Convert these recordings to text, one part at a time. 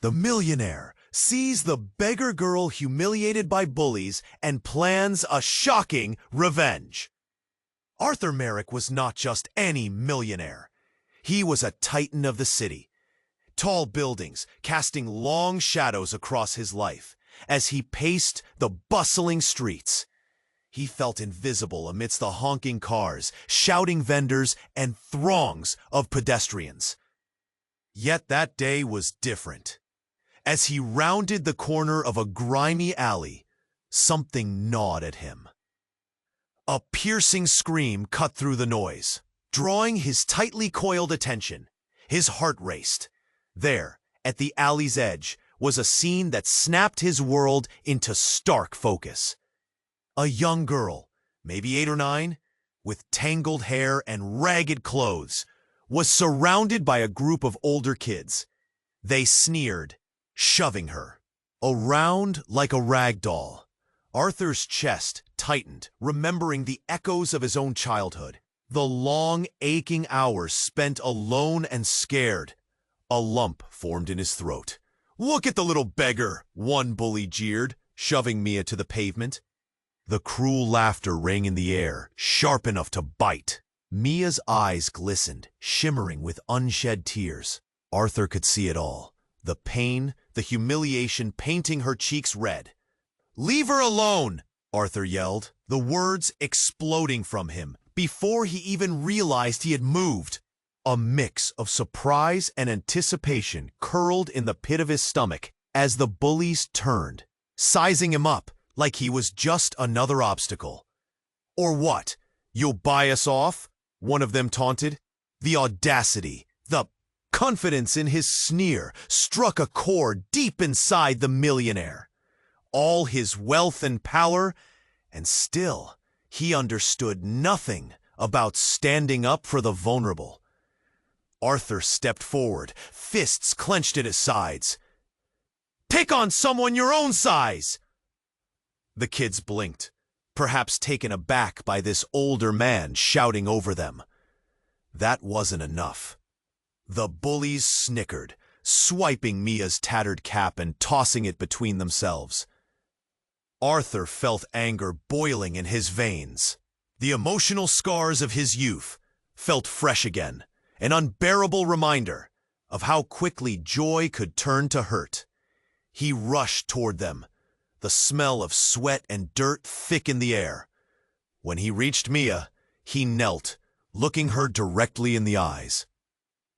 The millionaire sees the beggar girl humiliated by bullies and plans a shocking revenge. Arthur Merrick was not just any millionaire. He was a titan of the city. Tall buildings casting long shadows across his life as he paced the bustling streets. He felt invisible amidst the honking cars, shouting vendors, and throngs of pedestrians. Yet that day was different. As he rounded the corner of a grimy alley, something gnawed at him. A piercing scream cut through the noise, drawing his tightly coiled attention. His heart raced. There, at the alley's edge, was a scene that snapped his world into stark focus. A young girl, maybe 8 or 9, with tangled hair and ragged clothes, was surrounded by a group of older kids. They sneered, shoving her around like a rag doll. Arthur's chest tightened, remembering the echoes of his own childhood. The long, aching hours spent alone and scared. A lump formed in his throat. "Look at the little beggar," one bully jeered, shoving Mia to the pavement. The cruel laughter rang in the air, sharp enough to bite. Mia's eyes glistened, shimmering with unshed tears. Arthur could see it all. The pain, the humiliation painting her cheeks red. "Leave her alone!" Arthur yelled, the words exploding from him before he even realized he had moved. A mix of surprise and anticipation curled in the pit of his stomach as the bullies turned, sizing him up like he was just another obstacle. "Or what? You'll buy us off?" one of them taunted. The audacity, the confidence in his sneer struck a chord deep inside the millionaire. All his wealth and power, and still he understood nothing about standing up for the vulnerable. Arthur stepped forward, fists clenched at his sides. "Pick on someone your own size!" The kids blinked, perhaps taken aback by this older man shouting over them. That wasn't enough. The bullies snickered, swiping Mia's tattered cap and tossing it between themselves. Arthur felt anger boiling in his veins. The emotional scars of his youth felt fresh again, an unbearable reminder of how quickly joy could turn to hurt. He rushed toward them, the smell of sweat and dirt thick in the air. When he reached Mia, he knelt, looking her directly in the eyes.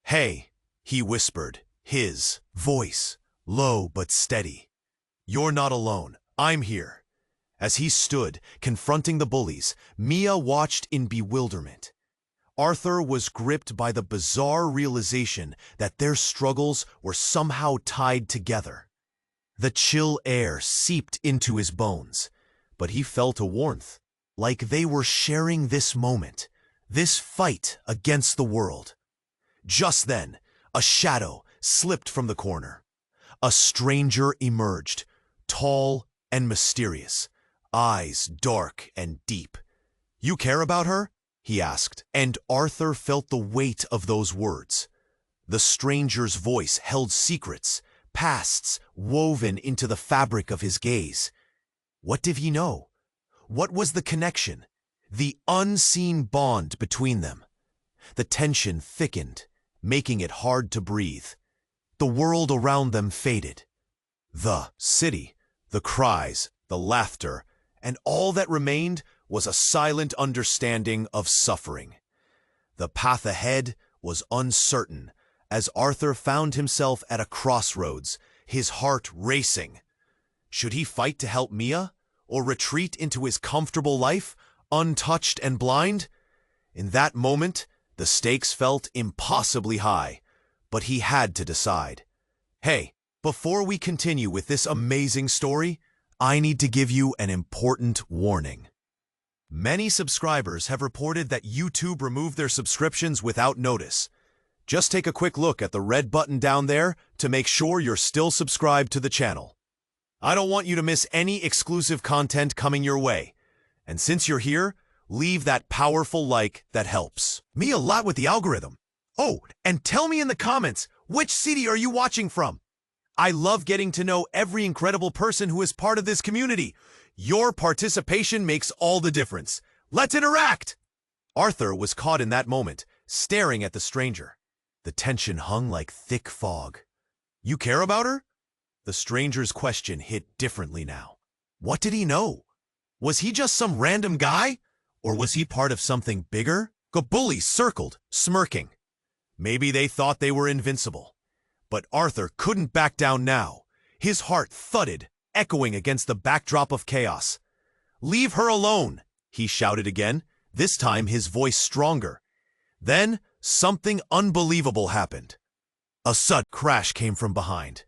"Hey," he whispered, his voice low but steady. "You're not alone. I'm here." As he stood, confronting the bullies, Mia watched in bewilderment. Arthur was gripped by the bizarre realization that their struggles were somehow tied together. The chill air seeped into his bones, but he felt a warmth, like they were sharing this moment, this fight against the world. Just then, a shadow slipped from the corner. A stranger emerged, tall and mysterious, eyes dark and deep. "You care about her?" he asked, and Arthur felt the weight of those words. The stranger's voice held secrets, pasts woven into the fabric of his gaze. What did he know? What was the connection? The unseen bond between them. The tension thickened, making it hard to breathe. The world around them faded. The city, the cries, the laughter, and all that remained was a silent understanding of suffering. The path ahead was uncertain as Arthur found himself at a crossroads, his heart racing. Should he fight to help Mia, or retreat into his comfortable life, untouched and blind? In that moment, the stakes felt impossibly high, but he had to decide. Hey, before we continue with this amazing story, I need to give you an important warning. Many subscribers have reported that YouTube removed their subscriptions without notice. Just take a quick look at the red button down there to make sure you're still subscribed to the channel. I don't want you to miss any exclusive content coming your way. And since you're here, leave that powerful like that helps me a lot with the algorithm. Oh, and tell me in the comments, which city are you watching from? I love getting to know every incredible person who is part of this community. Your participation makes all the difference. Let's interact!" Arthur was caught in that moment, staring at the stranger. The tension hung like thick fog. "You care about her?" The stranger's question hit differently now. What did he know? Was he just some random guy? Or was he part of something bigger? The bullies circled, smirking. Maybe they thought they were invincible. But Arthur couldn't back down now. His heart thudded, echoing against the backdrop of chaos. "Leave her alone," he shouted again, this time his voice stronger. Then, something unbelievable happened. A sudden crash came from behind.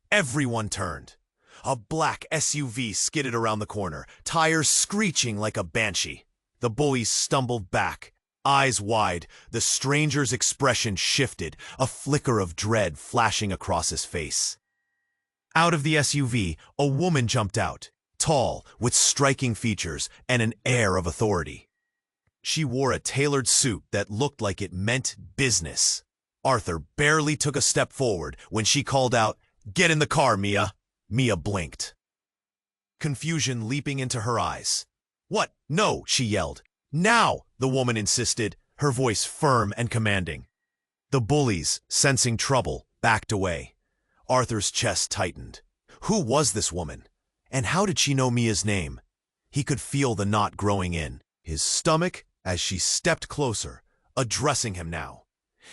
Everyone turned. A black SUV skidded around the corner, tires screeching like a banshee. The bullies stumbled back, eyes wide. The stranger's expression shifted, a flicker of dread flashing across his face. Out of the SUV, a woman jumped out, tall, with striking features and an air of authority. She wore a tailored suit that looked like it meant business. Arthur barely took a step forward when she called out, "Get in the car, Mia." Mia blinked, confusion leaping into her eyes. "What? No," she yelled. "Now," the woman insisted, her voice firm and commanding. The bullies, sensing trouble, backed away. Arthur's chest tightened. Who was this woman? And how did she know Mia's name? He could feel the knot growing in his stomach as she stepped closer, addressing him now.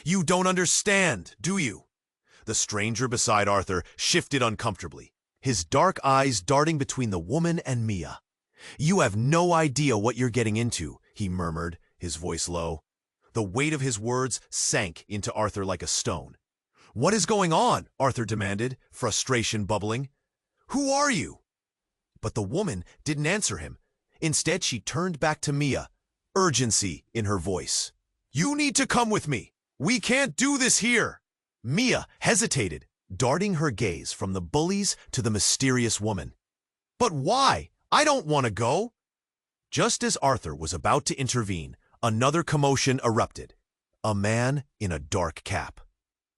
"You don't understand, do you?" The stranger beside Arthur shifted uncomfortably, his dark eyes darting between the woman and Mia. "You have no idea what you're getting into," he murmured, his voice low. The weight of his words sank into Arthur like a stone. "What is going on?" Arthur demanded, frustration bubbling. "Who are you?" But the woman didn't answer him. Instead, she turned back to Mia, urgency in her voice. "You need to come with me. We can't do this here." Mia hesitated, darting her gaze from the bullies to the mysterious woman. "But why? I don't want to go." Just as Arthur was about to intervene, another commotion erupted. A man in a dark cap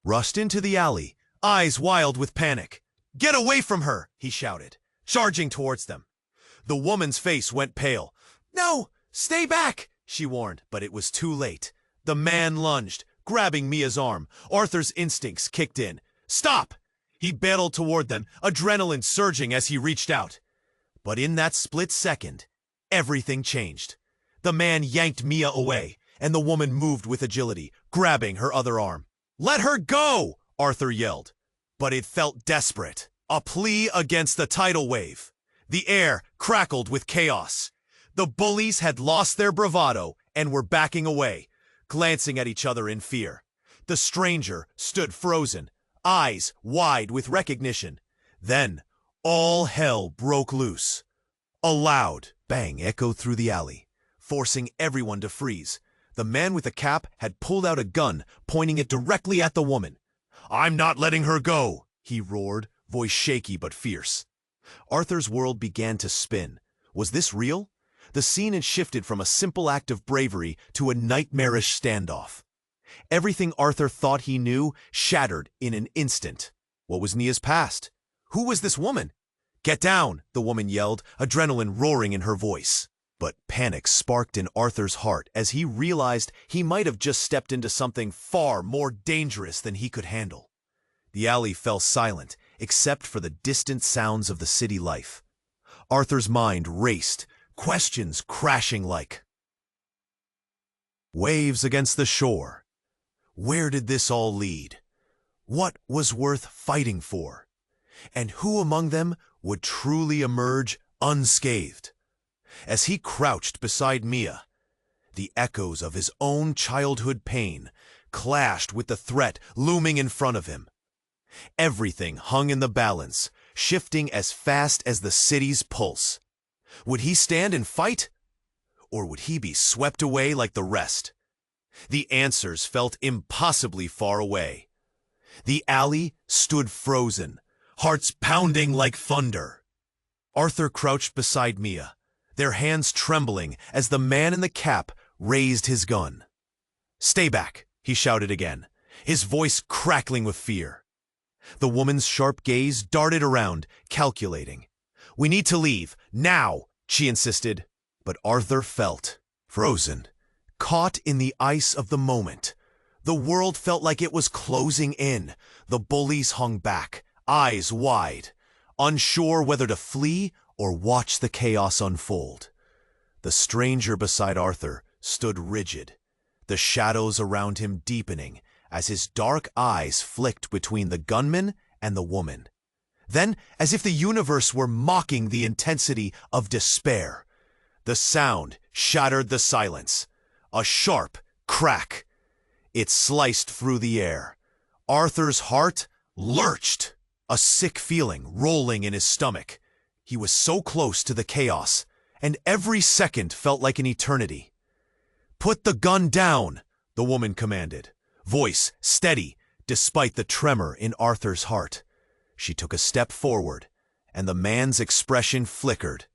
rushed into the alley, eyes wild with panic. "Get away from her!" he shouted, charging towards them. The woman's face went pale. "No, stay back!" she warned, but it was too late. The man lunged, grabbing Mia's arm. Arthur's instincts kicked in. "Stop!" He battled toward them, adrenaline surging as he reached out. But in that split second, everything changed. The man yanked Mia away, and the woman moved with agility, grabbing her other arm. "Let her go!" Arthur yelled. But it felt desperate, a plea against the tidal wave. The air crackled with chaos. The bullies had lost their bravado and were backing away, glancing at each other in fear. The stranger stood frozen, eyes wide with recognition. Then, all hell broke loose. A loud bang echoed through the alley, forcing everyone to freeze. The man with the cap had pulled out a gun, pointing it directly at the woman. "I'm not letting her go," he roared, voice shaky but fierce. Arthur's world began to spin. Was this real? The scene had shifted from a simple act of bravery to a nightmarish standoff. Everything Arthur thought he knew shattered in an instant. What was Mia's past? Who was this woman? "Get down," the woman yelled, adrenaline roaring in her voice. But panic sparked in Arthur's heart as he realized he might have just stepped into something far more dangerous than he could handle. The alley fell silent, except for the distant sounds of the city life. Arthur's mind raced, questions crashing like waves against the shore. Where did this all lead? What was worth fighting for? And who among them would truly emerge unscathed? As he crouched beside Mia, the echoes of his own childhood pain clashed with the threat looming in front of him. Everything hung in the balance, shifting as fast as the city's pulse. Would he stand and fight? Or would he be swept away like the rest? The answers felt impossibly far away. The alley stood frozen, hearts pounding like thunder. Arthur crouched beside Mia, their hands trembling as the man in the cap raised his gun. "Stay back," he shouted again, his voice crackling with fear. The woman's sharp gaze darted around, calculating. "We need to leave, now," she insisted. But Arthur felt frozen, caught in the ice of the moment. The world felt like it was closing in. The bullies hung back, eyes wide, unsure whether to flee or watch the chaos unfold. The stranger beside Arthur stood rigid, the shadows around him deepening as his dark eyes flicked between the gunman and the woman. Then, as if the universe were mocking the intensity of despair, the sound shattered the silence. A sharp crack. It sliced through the air. Arthur's heart lurched, a sick feeling rolling in his stomach. He was so close to the chaos, and every second felt like an eternity. "Put the gun down," the woman commanded, voice steady despite the tremor in Arthur's heart. She took a step forward, and the man's expression flickered,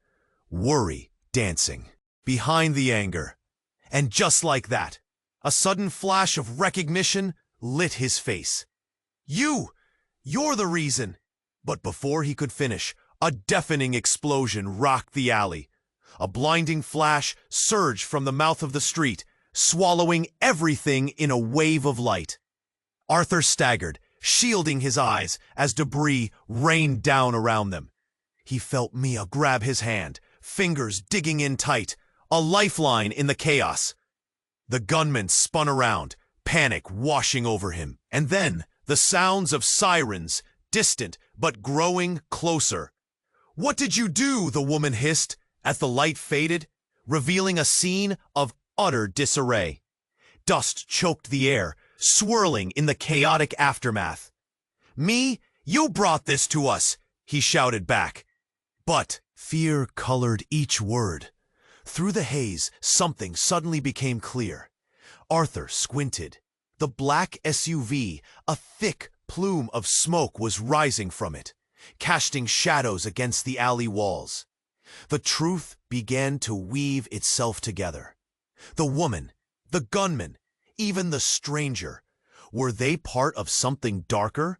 worry dancing behind the anger. And just like that, a sudden flash of recognition lit his face. You're the reason." But before he could finish, a deafening explosion rocked the alley. A blinding flash surged from the mouth of the street, swallowing everything in a wave of light. Arthur staggered, shielding his eyes as debris rained down around them. He felt Mia grab his hand, fingers digging in tight, a lifeline in the chaos. The gunman spun around, panic washing over him, and then the sounds of sirens, distant but growing closer. "What did you do?" the woman hissed as the light faded, revealing a scene of utter disarray. Dust choked the air, swirling in the chaotic aftermath. "Me? You brought this to us," he shouted back. But fear colored each word. Through the haze, something suddenly became clear. Arthur squinted. The black SUV, a thick plume of smoke was rising from it, casting shadows against the alley walls. The truth began to weave itself together. The woman, the gunman, even the stranger, were they part of something darker?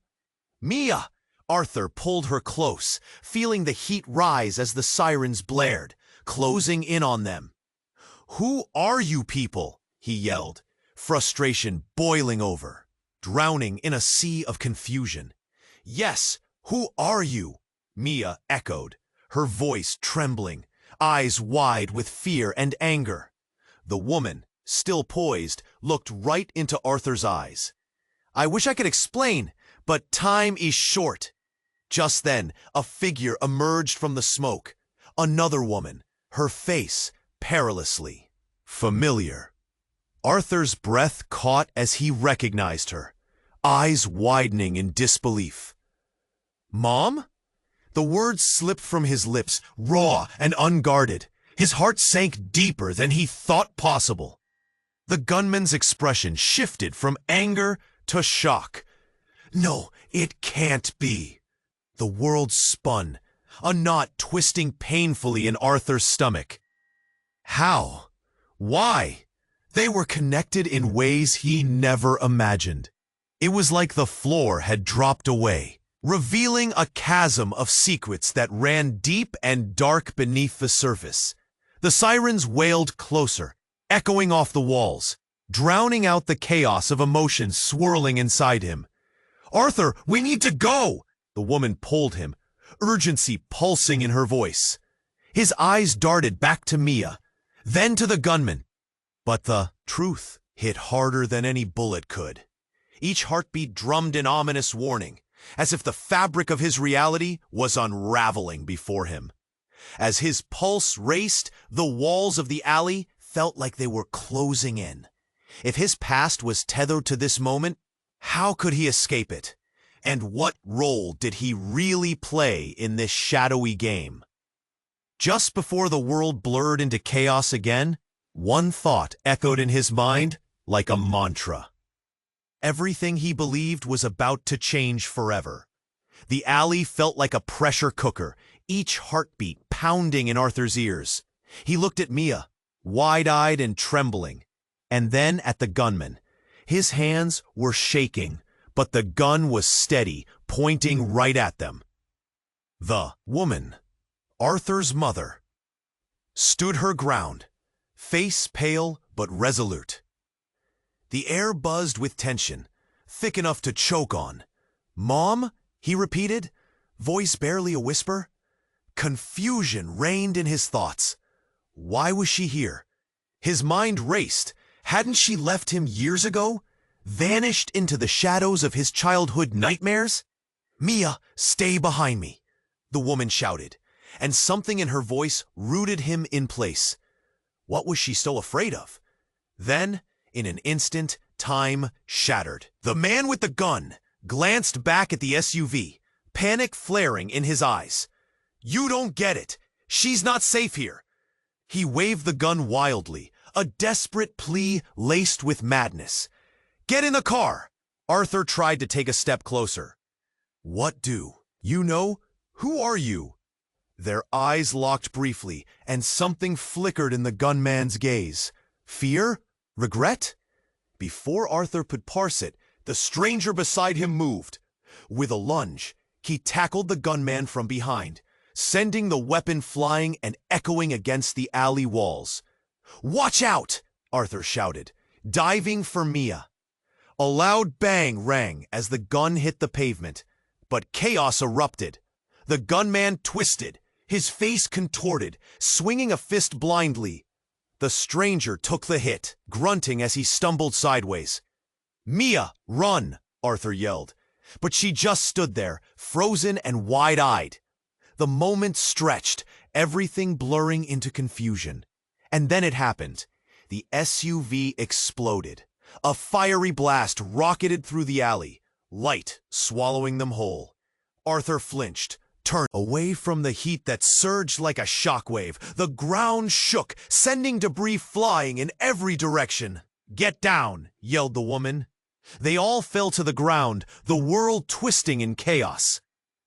"Mia!" Arthur pulled her close, feeling the heat rise as the sirens blared, closing in on them. "Who are you people?" he yelled, frustration boiling over, drowning in a sea of confusion. "Yes, who are you?" Mia echoed, her voice trembling, eyes wide with fear and anger. The woman, still poised, looked right into Arthur's eyes. "I wish I could explain, but time is short." Just then, a figure emerged from the smoke. Another woman, her face perilously familiar. Arthur's breath caught as he recognized her, eyes widening in disbelief. "Mom?" The words slipped from his lips, raw and unguarded. His heart sank deeper than he thought possible. The gunman's expression shifted from anger to shock. "No, it can't be." The world spun, a knot twisting painfully in Arthur's stomach. How? Why? They were connected in ways he never imagined. It was like the floor had dropped away, revealing a chasm of secrets that ran deep and dark beneath the surface. The sirens wailed closer, echoing off the walls, drowning out the chaos of emotions swirling inside him. "Arthur, we need to go!" The woman pulled him, urgency pulsing in her voice. His eyes darted back to Mia, then to the gunman. But the truth hit harder than any bullet could. Each heartbeat drummed an ominous warning, as if the fabric of his reality was unraveling before him. As his pulse raced, the walls of the alley felt like they were closing in. If his past was tethered to this moment, how could he escape it? And what role did he really play in this shadowy game? Just before the world blurred into chaos again, one thought echoed in his mind like a mantra. Everything he believed was about to change forever. The alley felt like a pressure cooker, each heartbeat pounding in Arthur's ears. He looked at Mia, wide-eyed and trembling, and then at the gunman. His hands were shaking, but the gun was steady, pointing right at them. The woman, Arthur's mother, stood her ground, face pale but resolute. The air buzzed with tension, thick enough to choke on. "Mom?" he repeated, voice barely a whisper. Confusion reigned in his thoughts. Why was she here? His mind raced. Hadn't she left him years ago? Vanished into the shadows of his childhood nightmares? "Mia, stay behind me," the woman shouted, and something in her voice rooted him in place. What was she so afraid of? Then, in an instant, time shattered. The man with the gun glanced back at the SUV, panic flaring in his eyes. "You don't get it. She's not safe here." He waved the gun wildly, a desperate plea laced with madness. "Get in the car!" Arthur tried to take a step closer. "What do? You know? Who are you?" Their eyes locked briefly, and something flickered in the gunman's gaze. Fear? Regret? Before Arthur could parse it, the stranger beside him moved. With a lunge, he tackled the gunman from behind, sending the weapon flying and echoing against the alley walls. "Watch out!" Arthur shouted, diving for Mia. A loud bang rang as the gun hit the pavement, but chaos erupted. The gunman twisted, his face contorted, swinging a fist blindly. The stranger took the hit, grunting as he stumbled sideways. "Mia, run!" Arthur yelled, but she just stood there, frozen and wide-eyed. The moment stretched, everything blurring into confusion. And then it happened. The SUV exploded. A fiery blast rocketed through the alley, light swallowing them whole. Arthur flinched, turned away from the heat that surged like a shockwave. The ground shook, sending debris flying in every direction. "Get down!" yelled the woman. They all fell to the ground, the world twisting in chaos.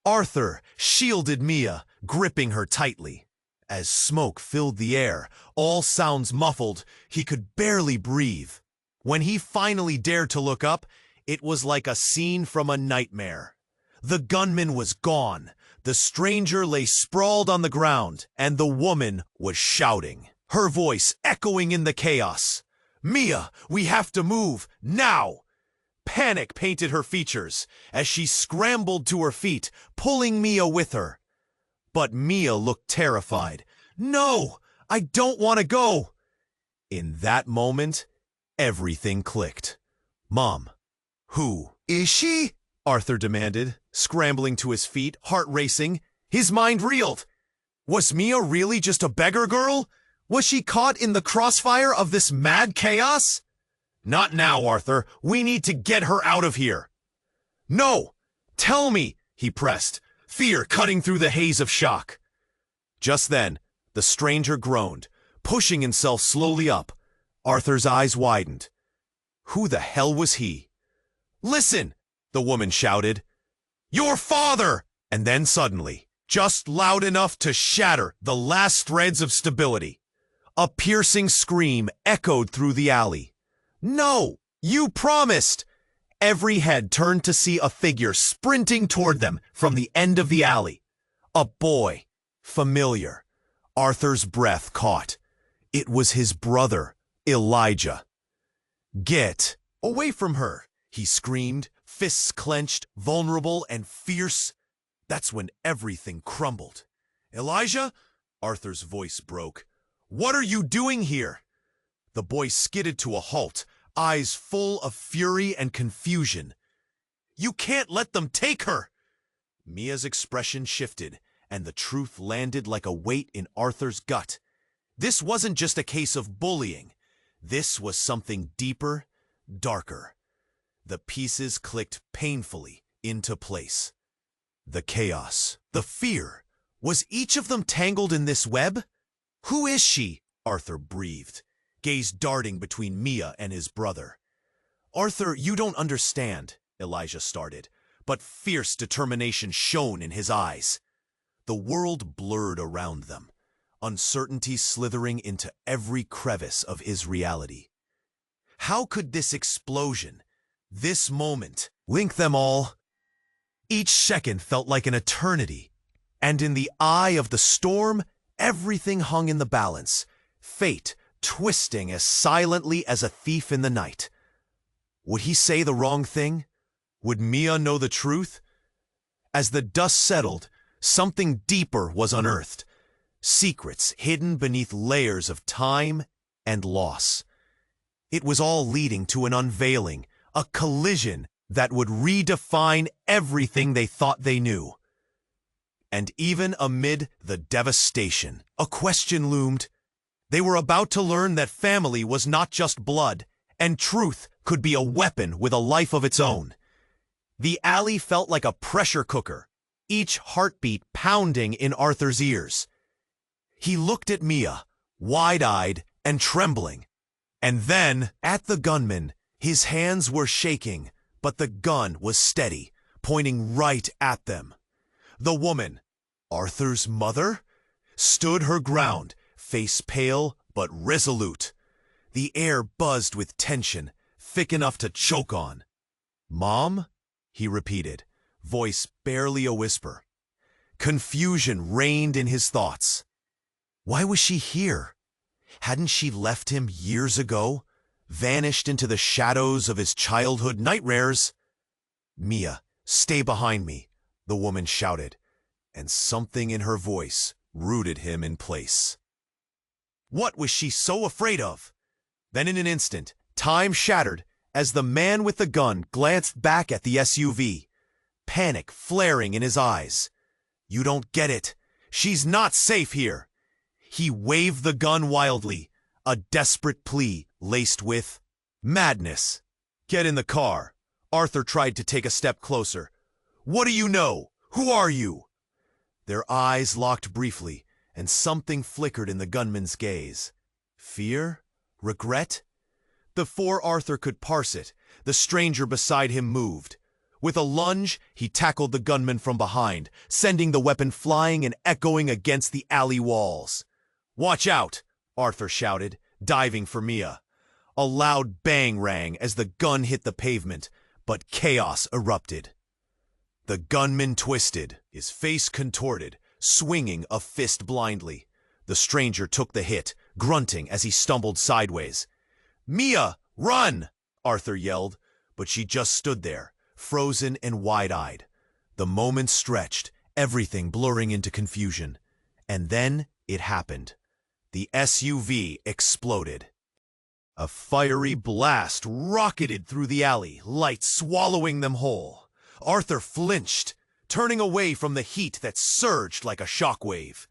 Arthur shielded Mia, gripping her tightly. As smoke filled the air, all sounds muffled, he could barely breathe. When he finally dared to look up, it was like a scene from a nightmare. The gunman was gone, the stranger lay sprawled on the ground, and the woman was shouting, her voice echoing in the chaos. "Mia, we have to move, now!" Panic painted her features as she scrambled to her feet, pulling Mia with her. But Mia looked terrified. "No, I don't want to go." In that moment, everything clicked. "Mom, who is she?" Arthur demanded, scrambling to his feet, heart racing. His mind reeled. Was Mia really just a beggar girl? Was she caught in the crossfire of this mad chaos? "Not now, Arthur. We need to get her out of here." "No! Tell me!" he pressed, fear cutting through the haze of shock. Just then, the stranger groaned, pushing himself slowly up. Arthur's eyes widened. Who the hell was he? "Listen!" the woman shouted. "Your father!" And then suddenly, just loud enough to shatter the last threads of stability, a piercing scream echoed through the alley. "No! You promised!" Every head turned to see a figure sprinting toward them from the end of the alley. A boy. Familiar. Arthur's breath caught. It was his brother, Elijah. "Get away from her!" he screamed, fists clenched, vulnerable and fierce. That's when everything crumbled. "Elijah?" Arthur's voice broke. "What are you doing here?" The boy skidded to a halt, eyes full of fury and confusion. "You can't let them take her!" Mia's expression shifted, and the truth landed like a weight in Arthur's gut. This wasn't just a case of bullying. This was something deeper, darker. The pieces clicked painfully into place. The chaos, the fear. Was each of them tangled in this web? "Who is she?" Arthur breathed, gaze darting between Mia and his brother. "Arthur, you don't understand," Elijah started, but fierce determination shone in his eyes. The world blurred around them, uncertainty slithering into every crevice of his reality. How could this explosion, this moment, Link them all. Each second felt like an eternity, and in the eye of the storm, everything hung in the balance, fate twisting as silently as a thief in the night. Would he say the wrong thing? Would Mia know the truth? As the dust settled, something deeper was unearthed, secrets hidden beneath layers of time and loss. It was all leading to an unveiling, a collision that would redefine everything they thought they knew. And even amid the devastation, a question loomed. They were about to learn that family was not just blood, and truth could be a weapon with a life of its own. The alley felt like a pressure cooker, each heartbeat pounding in Arthur's ears. He looked at Mia, wide-eyed and trembling. And then, at the gunman, his hands were shaking, but the gun was steady, pointing right at them. The woman, Arthur's mother, stood her ground, face pale but resolute. The air buzzed with tension, thick enough to choke on. "Mom?" he repeated, voice barely a whisper. Confusion reigned in his thoughts. Why was she here? Hadn't she left him years ago, vanished into the shadows of his childhood nightmares? "Mia, stay behind me," the woman shouted, and something in her voice rooted him in place. What was she so afraid of? Then in an instant, time shattered as the man with the gun glanced back at the SUV, panic flaring in his eyes. "You don't get it. She's not safe here." He waved the gun wildly, a desperate plea laced with madness. "Get in the car." Arthur tried to take a step closer. "What do you know? Who are you?" Their eyes locked briefly, and something flickered in the gunman's gaze. Fear? Regret? Before Arthur could parse it, the stranger beside him moved. With a lunge, he tackled the gunman from behind, sending the weapon flying and echoing against the alley walls. "Watch out!" Arthur shouted, diving for Mia. A loud bang rang as the gun hit the pavement, but chaos erupted. The gunman twisted, his face contorted, swinging a fist blindly. The stranger took the hit, grunting as he stumbled sideways. "Mia, run!" Arthur yelled, but she just stood there, frozen and wide-eyed. The moments stretched, everything blurring into confusion. And then it happened. The SUV exploded. A fiery blast rocketed through the alley, light swallowing them whole. Arthur flinched, turning away from the heat that surged like a shockwave.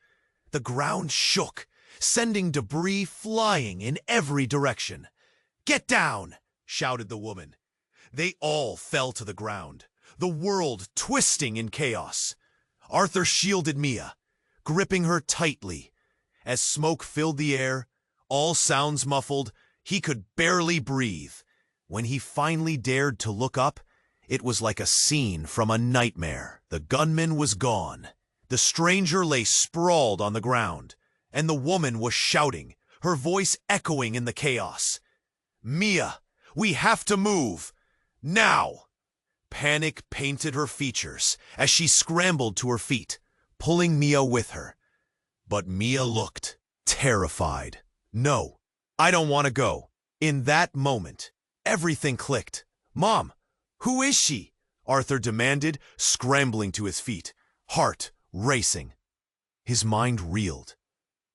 The ground shook, sending debris flying in every direction. "Get down!" shouted the woman. They all fell to the ground, the world twisting in chaos. Arthur shielded Mia, gripping her tightly. As smoke filled the air, all sounds muffled, he could barely breathe. When he finally dared to look up, it was like a scene from a nightmare. The gunman was gone. The stranger lay sprawled on the ground, and the woman was shouting, her voice echoing in the chaos. "Mia, we have to move! Now!" Panic painted her features as she scrambled to her feet, pulling Mia with her. But Mia looked terrified. "No, I don't want to go." In that moment, everything clicked. "Mom, who is she?" Arthur demanded, scrambling to his feet, heart racing. His mind reeled.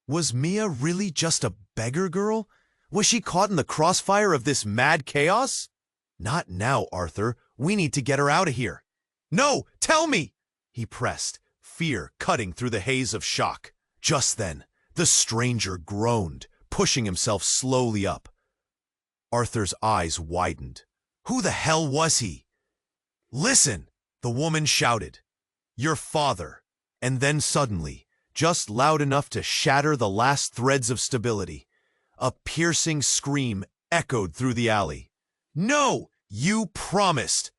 Was Mia really just a beggar girl? Was she caught in the crossfire of this mad chaos? "Not now, Arthur. We need to get her out of here." "No, tell me!" he pressed, fear cutting through the haze of shock. Just then, the stranger groaned, pushing himself slowly up. Arthur's eyes widened. Who the hell was he? "Listen!" the woman shouted. "Your father." And then suddenly, just loud enough to shatter the last threads of stability, a piercing scream echoed through the alley. "No! You promised!"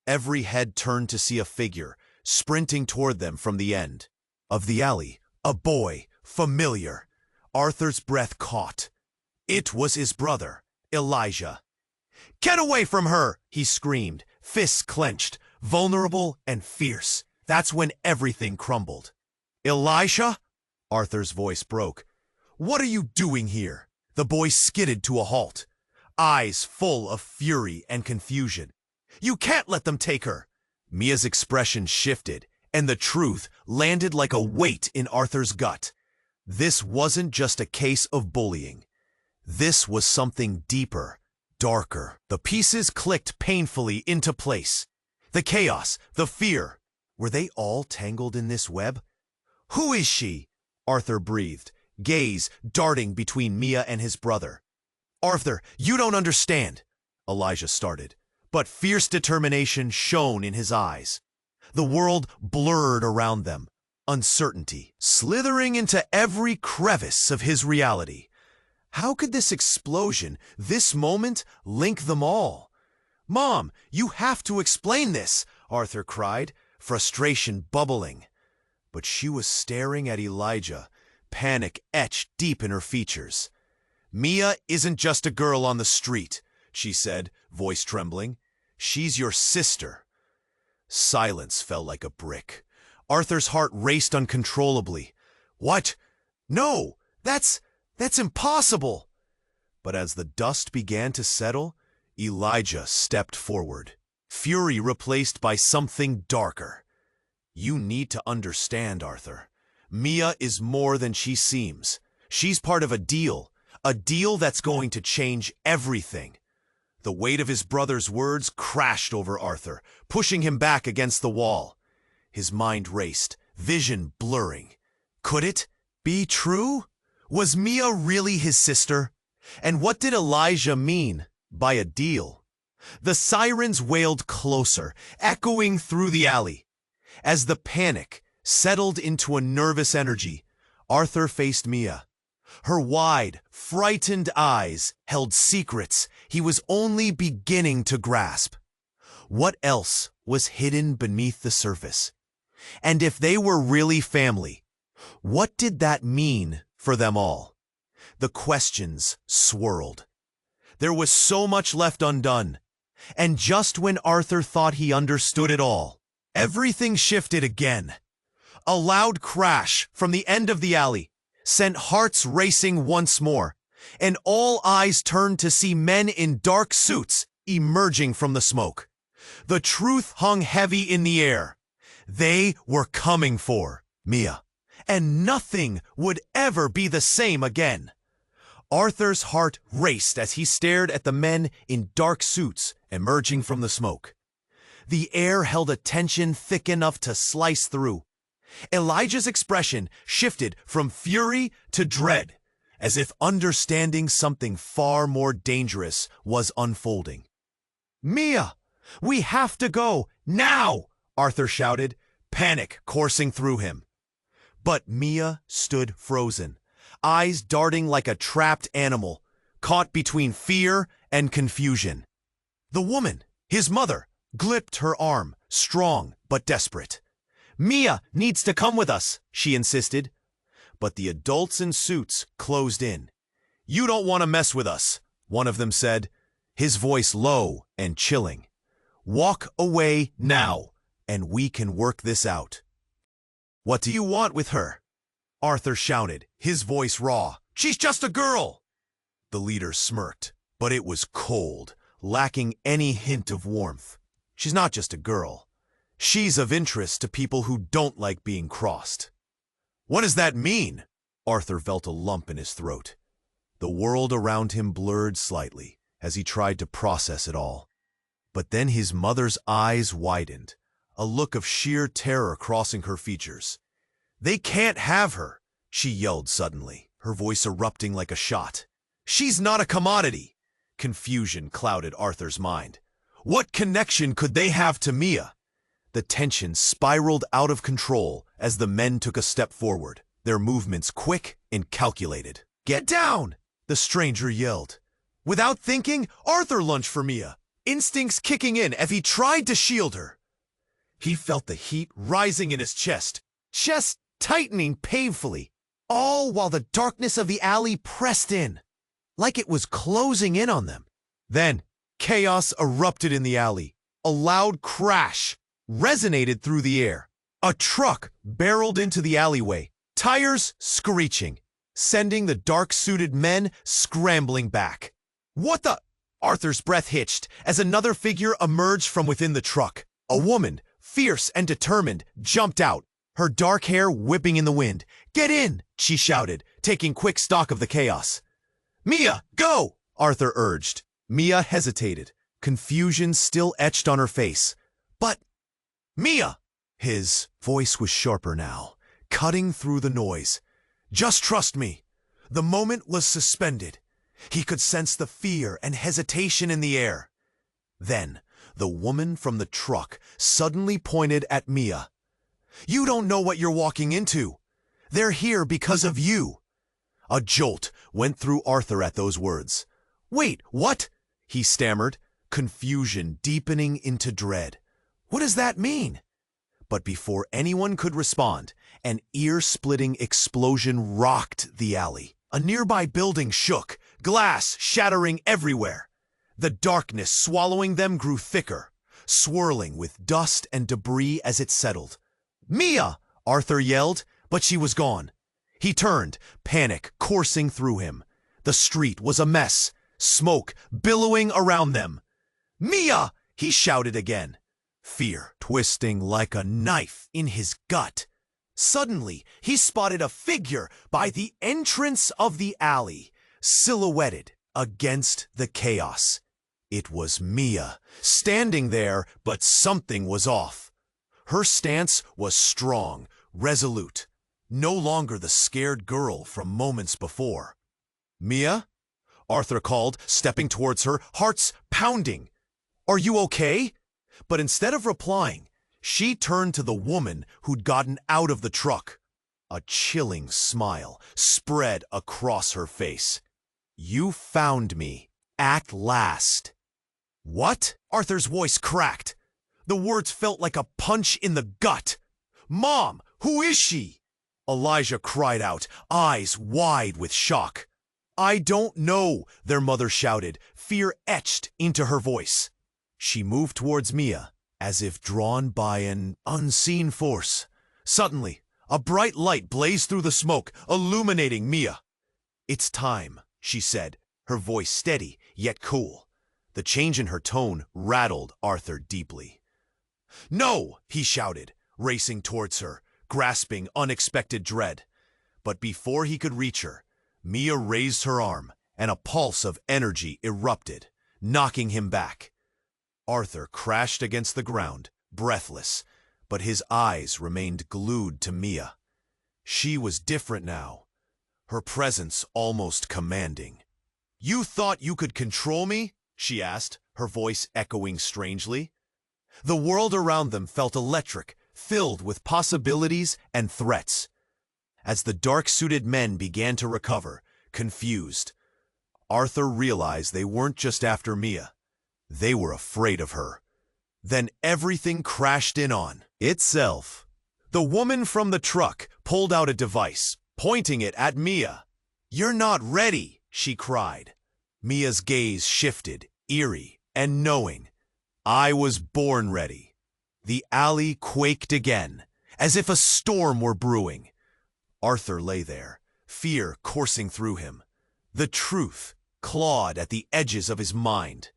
Every head turned to see a figure, sprinting toward them from the end of the alley. A boy, familiar. Arthur's breath caught. It was his brother, Elijah. "Get away from her!" he screamed, fists clenched, vulnerable and fierce. That's when everything crumbled. "Elijah?" Arthur's voice broke. "What are you doing here?" The boy skidded to a halt, eyes full of fury and confusion. "You can't let them take her!" Mia's expression shifted, and the truth landed like a weight in Arthur's gut. This wasn't just a case of bullying. This was something deeper, darker. The pieces clicked painfully into place. The chaos, the fear. Were they all tangled in this web? "Who is she?" Arthur breathed, gaze darting between Mia and his brother. "Arthur, you don't understand," Elijah started, but fierce determination shone in his eyes. The world blurred around them, uncertainty slithering into every crevice of his reality. How could this explosion, this moment, link them all? "Mom, you have to explain this," Arthur cried, frustration bubbling. But she was staring at Elijah, panic etched deep in her features. "Mia isn't just a girl on the street," she said, voice trembling. "She's your sister." Silence fell like a brick. Arthur's heart raced uncontrollably. "What? No, that's impossible." But as the dust began to settle, Elijah stepped forward, fury replaced by something darker. "You need to understand, Arthur. Mia is more than she seems. She's part of a deal that's going to change everything." The weight of his brother's words crashed over Arthur, pushing him back against the wall. His mind raced, vision blurring. Could it be true? Was Mia really his sister? And what did Elijah mean by a deal? The sirens wailed closer, echoing through the alley. As the panic settled into a nervous energy, Arthur faced Mia. Her wide, frightened eyes held secrets he was only beginning to grasp. What else was hidden beneath the surface? And if they were really family, what did that mean for them all? The questions swirled. There was so much left undone. And just when Arthur thought he understood it all, everything shifted again. A loud crash from the end of the alley sent hearts racing once more, and all eyes turned to see men in dark suits emerging from the smoke. The truth hung heavy in the air. They were coming for Mia, and nothing would ever be the same again. Arthur's heart raced as he stared at the men in dark suits emerging from the smoke. The air held a tension thick enough to slice through. Elijah's expression shifted from fury to dread, as if understanding something far more dangerous was unfolding. "Mia, we have to go, now!" Arthur shouted, panic coursing through him. But Mia stood frozen, eyes darting like a trapped animal, caught between fear and confusion. The woman, his mother, gripped her arm, strong but desperate. "Mia needs to come with us," she insisted. But the adults in suits closed in. "You don't want to mess with us," one of them said, his voice low and chilling. "Walk away now, and we can work this out." "What do you want with her?" Arthur shouted, his voice raw. "She's just a girl." The leader smirked, but it was cold, lacking any hint of warmth. "She's not just a girl. She's of interest to people who don't like being crossed." "What does that mean?" Arthur felt a lump in his throat. The world around him blurred slightly as he tried to process it all. But then his mother's eyes widened, a look of sheer terror crossing her features. "They can't have her," she yelled suddenly, her voice erupting like a shot. "She's not a commodity." Confusion clouded Arthur's mind. What connection could they have to Mia? The tension spiraled out of control as the men took a step forward, their movements quick and calculated. "Get down!" the stranger yelled. Without thinking, Arthur lunged for Mia, instincts kicking in as he tried to shield her. He felt the heat rising in his chest tightening painfully, all while the darkness of the alley pressed in, like it was closing in on them. Then, chaos erupted in the alley. A loud crash resonated through the air. A truck barreled into the alleyway, tires screeching, sending the dark-suited men scrambling back. What the? Arthur's breath hitched as another figure emerged from within the truck. A woman, fierce and determined, jumped out, her dark hair whipping in the wind. "Get in!" she shouted, taking quick stock of the chaos. "Mia, go!" Arthur urged. Mia hesitated, confusion still etched on her face. "But, Mia!" His voice was sharper now, cutting through the noise. "Just trust me." The moment was suspended. He could sense the fear and hesitation in the air. Then, the woman from the truck suddenly pointed at Mia. "You don't know what you're walking into. They're here because of you." A jolt went through Arthur at those words. "Wait, what?" he stammered, confusion deepening into dread. "What does that mean?" But before anyone could respond, an ear-splitting explosion rocked the alley. A nearby building shook, glass shattering everywhere. The darkness swallowing them grew thicker, swirling with dust and debris as it settled. "Mia!" Arthur yelled, but she was gone. He turned, panic coursing through him. The street was a mess, smoke billowing around them. "Mia!" he shouted again, fear twisting like a knife in his gut. Suddenly, he spotted a figure by the entrance of the alley, silhouetted against the chaos. It was Mia, standing there, but something was off. Her stance was strong, resolute, no longer the scared girl from moments before. "Mia?" Arthur called, stepping towards her, hearts pounding. "Are you okay?" But instead of replying, she turned to the woman who'd gotten out of the truck. A chilling smile spread across her face. "You found me, at last." "What?" Arthur's voice cracked. The words felt like a punch in the gut. "Mom, who is she?" Elijah cried out, eyes wide with shock. "I don't know," their mother shouted, fear etched into her voice. She moved towards Mia, as if drawn by an unseen force. Suddenly, a bright light blazed through the smoke, illuminating Mia. "It's time," she said, her voice steady yet cool. The change in her tone rattled Arthur deeply. "No!" he shouted, racing towards her, grasping unexpected dread. But before he could reach her, Mia raised her arm, and a pulse of energy erupted, knocking him back. Arthur crashed against the ground, breathless, but his eyes remained glued to Mia. She was different now, her presence almost commanding. "You thought you could control me?" she asked, her voice echoing strangely. The world around them felt electric, filled with possibilities and threats. As the dark-suited men began to recover, confused, Arthur realized they weren't just after Mia. They were afraid of her. Then everything crashed in on itself. The woman from the truck pulled out a device, pointing it at Mia. "You're not ready," she cried. Mia's gaze shifted, eerie and knowing. "I was born ready." The alley quaked again, as if a storm were brewing. Arthur lay there, fear coursing through him. The truth clawed at the edges of his mind.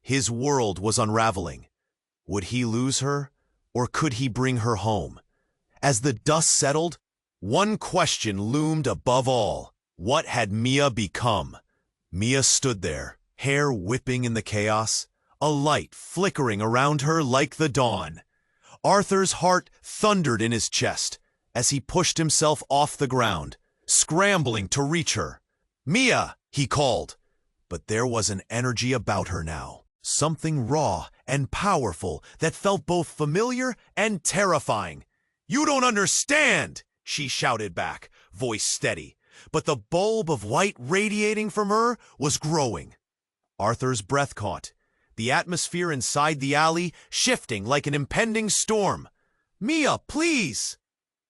His world was unraveling. Would he lose her, or could he bring her home? As the dust settled, one question loomed above all. What had Mia become? Mia stood there, hair whipping in the chaos, a light flickering around her like the dawn. Arthur's heart thundered in his chest as he pushed himself off the ground, scrambling to reach her. "Mia!" he called. But there was an energy about her now, something raw and powerful that felt both familiar and terrifying. "You don't understand!" she shouted back, voice steady, but the bulb of white radiating from her was growing. Arthur's breath caught, the atmosphere inside the alley shifting like an impending storm. "Mia, please!"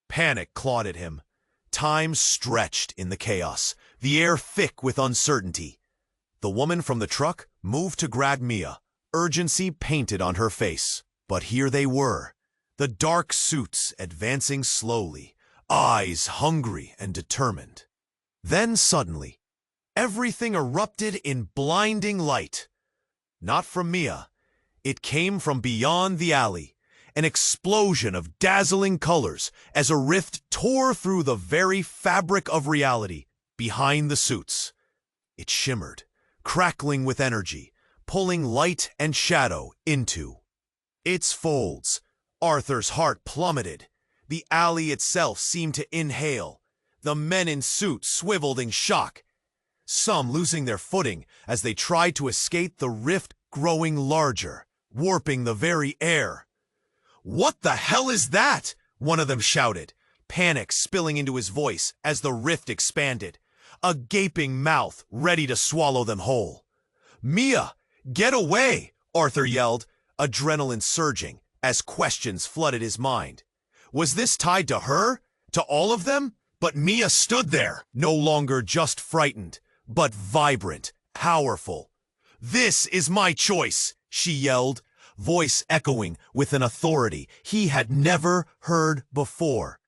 Panic clawed at him. Time stretched in the chaos, the air thick with uncertainty. The woman from the truck moved to grab Mia, urgency painted on her face. But here they were, the dark suits advancing slowly, eyes hungry and determined. Then suddenly, everything erupted in blinding light. Not from Mia. It came from beyond the alley, an explosion of dazzling colors as a rift tore through the very fabric of reality behind the suits. It shimmered, crackling with energy, pulling light and shadow into its folds. Arthur's heart plummeted. The alley itself seemed to inhale. The men in suits swiveled in shock, some losing their footing as they tried to escape, the rift growing larger, warping the very air. "What the hell is that?" one of them shouted, panic spilling into his voice as the rift expanded, a gaping mouth ready to swallow them whole. "Mia, get away!" Arthur yelled, adrenaline surging as questions flooded his mind. Was this tied to her? To all of them? But Mia stood there, no longer just frightened, but vibrant, powerful. "This is my choice," she yelled, voice echoing with an authority he had never heard before.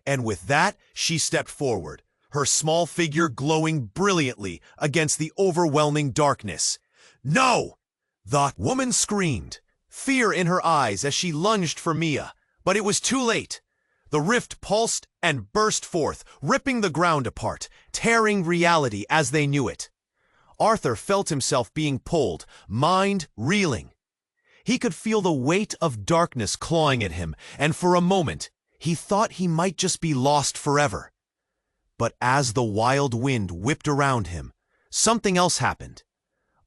And with that, she stepped forward, her small figure glowing brilliantly against the overwhelming darkness. "No!" the woman screamed, fear in her eyes as she lunged for Mia, but it was too late. The rift pulsed and burst forth, ripping the ground apart, tearing reality as they knew it. Arthur felt himself being pulled, mind reeling. He could feel the weight of darkness clawing at him, and for a moment, he thought he might just be lost forever. But as the wild wind whipped around him, something else happened.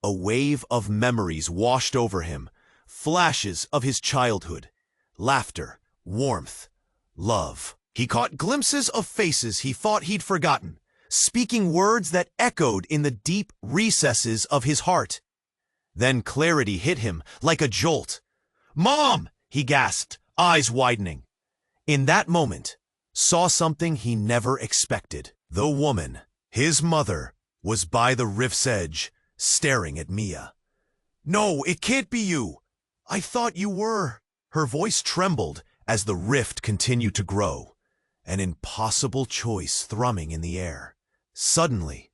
A wave of memories washed over him, flashes of his childhood, laughter, warmth, love. He caught glimpses of faces he thought he'd forgotten, speaking words that echoed in the deep recesses of his heart. Then clarity hit him like a jolt. "Mom!" he gasped, eyes widening. In that moment, saw something he never expected. The woman, his mother, was by the rift's edge, staring at Mia. "No, it can't be you. I thought you were." Her voice trembled as the rift continued to grow, an impossible choice thrumming in the air. Suddenly,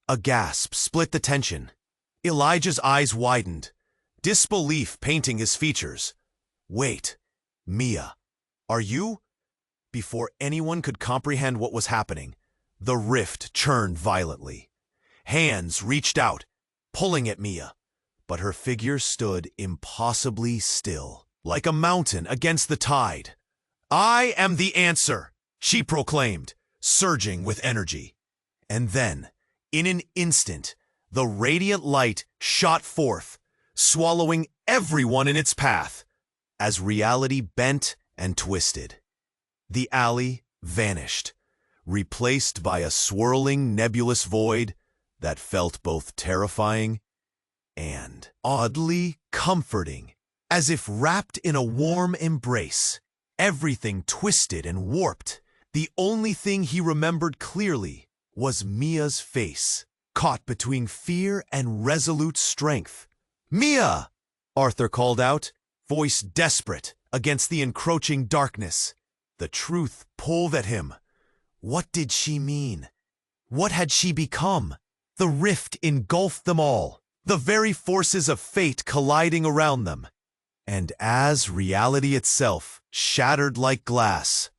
a gasp split the tension. Elijah's eyes widened, disbelief painting his features. "Wait, Mia, are you?" Before anyone could comprehend what was happening, the rift churned violently. Hands reached out, pulling at Mia, but her figure stood impossibly still, like a mountain against the tide. "I am the answer," she proclaimed, surging with energy. And then, in an instant, the radiant light shot forth, swallowing everyone in its path, as reality bent and twisted. The alley vanished, replaced by a swirling, nebulous void that felt both terrifying and oddly comforting, as if wrapped in a warm embrace. Everything twisted and warped. The only thing he remembered clearly was Mia's face, caught between fear and resolute strength. "Mia!" Arthur called out, voice desperate against the encroaching darkness. The truth pulled at him. What did she mean? What had she become? The rift engulfed them all, the very forces of fate colliding around them. And as reality itself shattered like glass,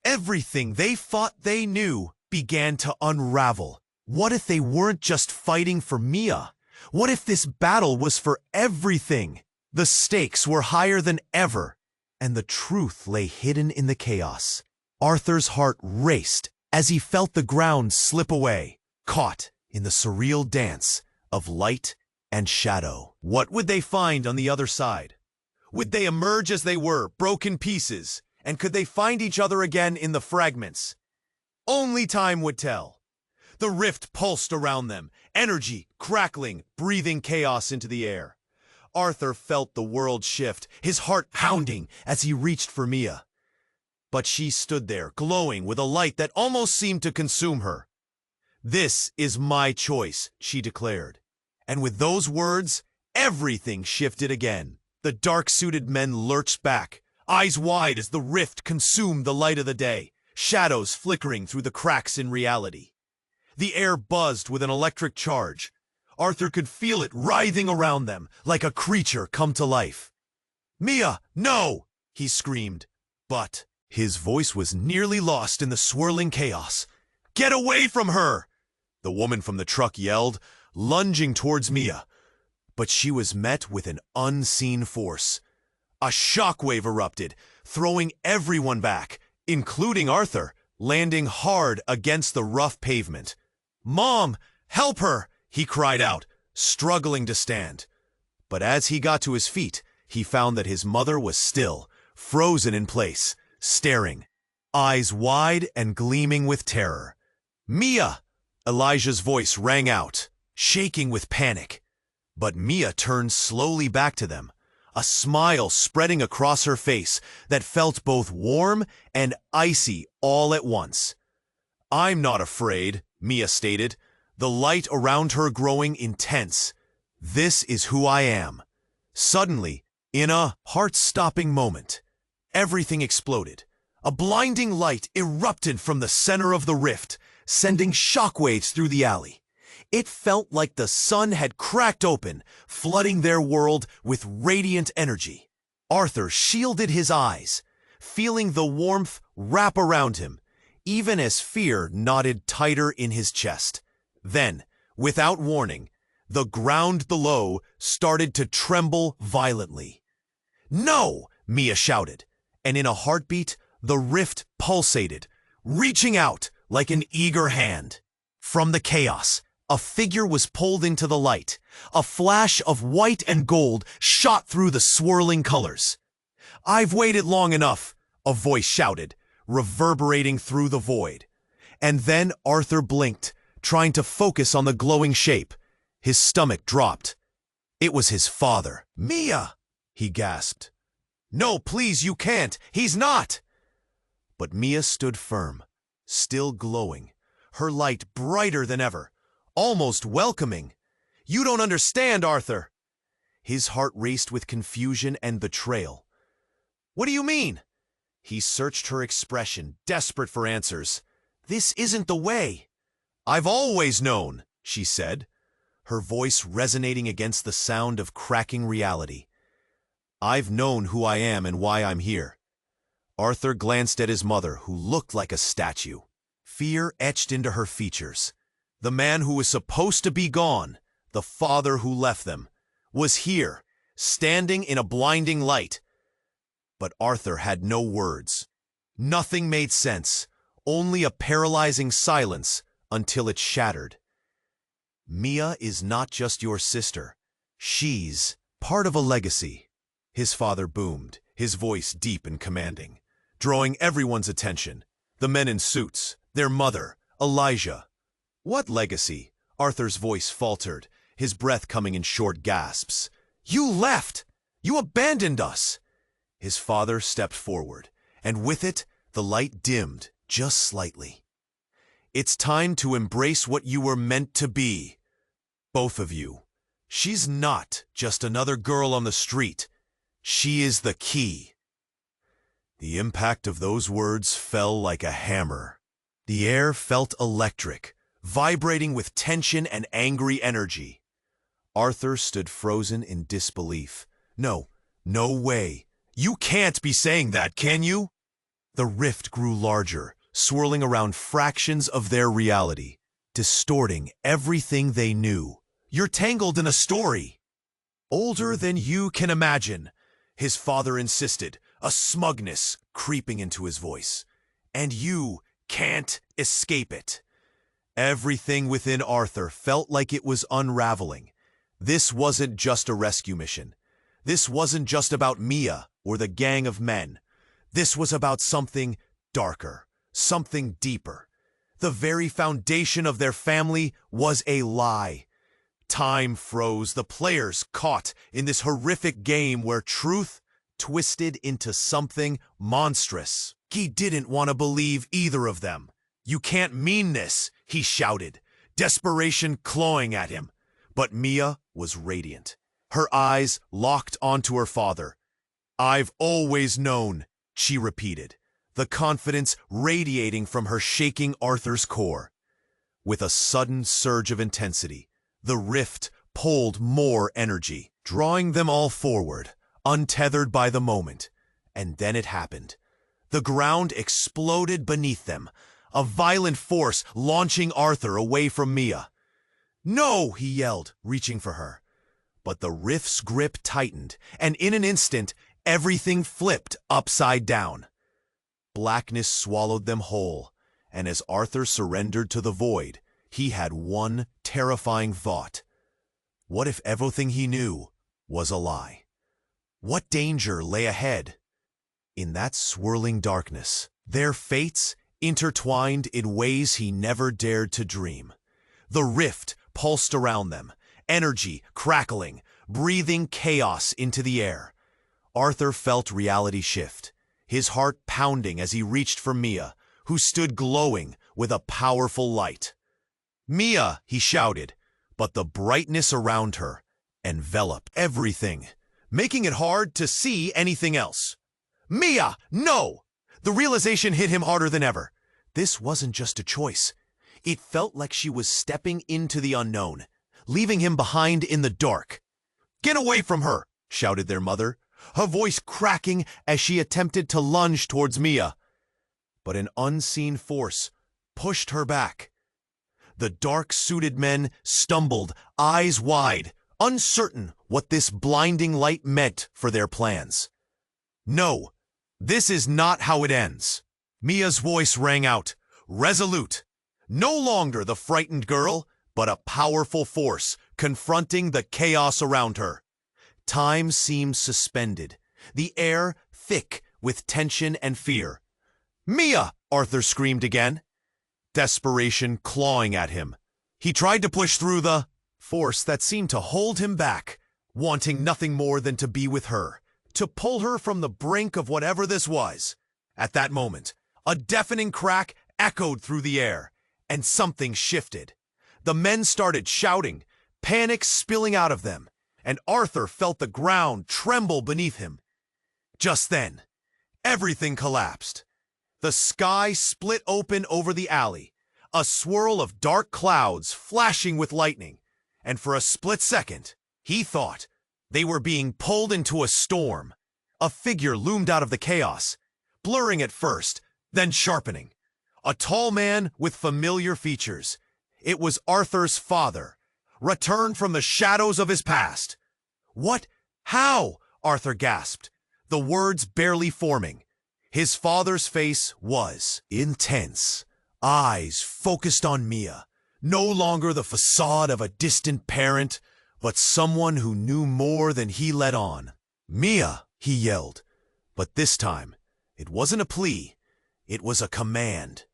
everything they thought they knew began to unravel. What if they weren't just fighting for Mia? What if this battle was for everything? The stakes were higher than ever, and the truth lay hidden in the chaos. Arthur's heart raced as he felt the ground slip away, caught in the surreal dance of light and shadow. What would they find on the other side? Would they emerge as they were, broken pieces, and could they find each other again in the fragments? Only time would tell. The rift pulsed around them, energy crackling, breathing chaos into the air. Arthur felt the world shift, his heart pounding as he reached for Mia. But she stood there, glowing with a light that almost seemed to consume her. "This is my choice," she declared. And with those words, everything shifted again. The dark-suited men lurched back, eyes wide as the rift consumed the light of the day, shadows flickering through the cracks in reality. The air buzzed with an electric charge. Arthur could feel it writhing around them, like a creature come to life. "Mia, no!" he screamed. But his voice was nearly lost in the swirling chaos. "Get away from her!" the woman from the truck yelled, lunging towards Mia. But she was met with an unseen force. A shockwave erupted, throwing everyone back, including Arthur, landing hard against the rough pavement. "Mom, help her!" he cried out, struggling to stand. But as he got to his feet, he found that his mother was still, frozen in place, staring, eyes wide and gleaming with terror. "Mia!" Elijah's voice rang out, shaking with panic. But Mia turned slowly back to them, a smile spreading across her face that felt both warm and icy all at once. "I'm not afraid," Mia stated, the light around her growing intense. "This is who I am." Suddenly, in a heart-stopping moment, everything exploded. A blinding light erupted from the center of the rift, sending shockwaves through the alley. It felt like the sun had cracked open, flooding their world with radiant energy. Arthur shielded his eyes, feeling the warmth wrap around him, even as fear knotted tighter in his chest. Then, without warning, the ground below started to tremble violently. "No!" Mia shouted, and in a heartbeat, the rift pulsated, reaching out like an eager hand. From the chaos, a figure was pulled into the light. A flash of white and gold shot through the swirling colors. "I've waited long enough," a voice shouted, reverberating through the void. And then Arthur blinked, trying to focus on the glowing shape. His stomach dropped. It was his father. "Mia!" he gasped. "No, please, you can't. He's not!" But Mia stood firm, still glowing, her light brighter than ever, almost welcoming. "You don't understand, Arthur." His heart raced with confusion and betrayal. "What do you mean?" He searched her expression, desperate for answers. "This isn't the way." "I've always known," she said, her voice resonating against the sound of cracking reality. "I've known who I am and why I'm here." Arthur glanced at his mother, who looked like a statue. Fear etched into her features. The man who was supposed to be gone, the father who left them, was here, standing in a blinding light. But Arthur had no words. Nothing made sense, only a paralyzing silence until it shattered. "Mia is not just your sister. She's part of a legacy," his father boomed, his voice deep and commanding, drawing everyone's attention. The men in suits, their mother, Elijah. "What legacy?" Arthur's voice faltered, his breath coming in short gasps. "You left! You abandoned us!" His father stepped forward, and with it, the light dimmed just slightly. "It's time to embrace what you were meant to be. Both of you. She's not just another girl on the street. She is the key." The impact of those words fell like a hammer. The air felt electric, vibrating with tension and angry energy. Arthur stood frozen in disbelief. "No, no way. You can't be saying that, can you?" The rift grew larger, swirling around fractions of their reality, distorting everything they knew. "You're tangled in a story." "Older than you can imagine," his father insisted, a smugness creeping into his voice. "And you can't escape it." Everything within Arthur felt like it was unraveling. This wasn't just a rescue mission. This wasn't just about Mia or the gang of men. This was about something darker, something deeper. The very foundation of their family was a lie. Time froze, the players caught in this horrific game where truth twisted into something monstrous. He didn't want to believe either of them. "You can't mean this," he shouted, desperation clawing at him. But Mia was radiant. her eyes locked onto her father. "I've always known," she repeated, the confidence radiating from her shaking Arthur's core. With a sudden surge of intensity, the rift pulled more energy, drawing them all forward, untethered by the moment. And then it happened. The ground exploded beneath them, a violent force launching Arthur away from Mia. "No!" he yelled, reaching for her. But the rift's grip tightened, and in an instant, everything flipped upside down. Blackness swallowed them whole, and as Arthur surrendered to the void, he had one terrifying thought. What if everything he knew was a lie? What danger lay ahead? In that swirling darkness, their fates intertwined in ways he never dared to dream. The rift pulsed around them, energy crackling, breathing chaos into the air. Arthur felt reality shift, his heart pounding as he reached for Mia, who stood glowing with a powerful light. "Mia!" he shouted, but the brightness around her enveloped everything, making it hard to see anything else. "Mia, no!" The realization hit him harder than ever. This wasn't just a choice. It felt like she was stepping into the unknown, leaving him behind in the dark. "Get away from her!" shouted their mother, her voice cracking as she attempted to lunge towards Mia. But an unseen force pushed her back. The dark-suited men stumbled, eyes wide, uncertain what this blinding light meant for their plans. "No, this is not how it ends." Mia's voice rang out, resolute. No longer the frightened girl, but a powerful force confronting the chaos around her. Time seemed suspended, the air thick with tension and fear. "Mia!" Arthur screamed again, desperation clawing at him. He tried to push through the force that seemed to hold him back, wanting nothing more than to be with her, to pull her from the brink of whatever this was. At that moment, a deafening crack echoed through the air, and something shifted. The men started shouting, panic spilling out of them, and Arthur felt the ground tremble beneath him. Just then, everything collapsed. The sky split open over the alley, a swirl of dark clouds flashing with lightning, and for a split second, he thought they were being pulled into a storm. A figure loomed out of the chaos, blurring at first, then sharpening. A tall man with familiar features. It was Arthur's father, returned from the shadows of his past. "What? How?" Arthur gasped, the words barely forming. His father's face was intense, eyes focused on Mia, no longer the facade of a distant parent, but someone who knew more than he let on. "Mia!" he yelled, but this time, it wasn't a plea, it was a command.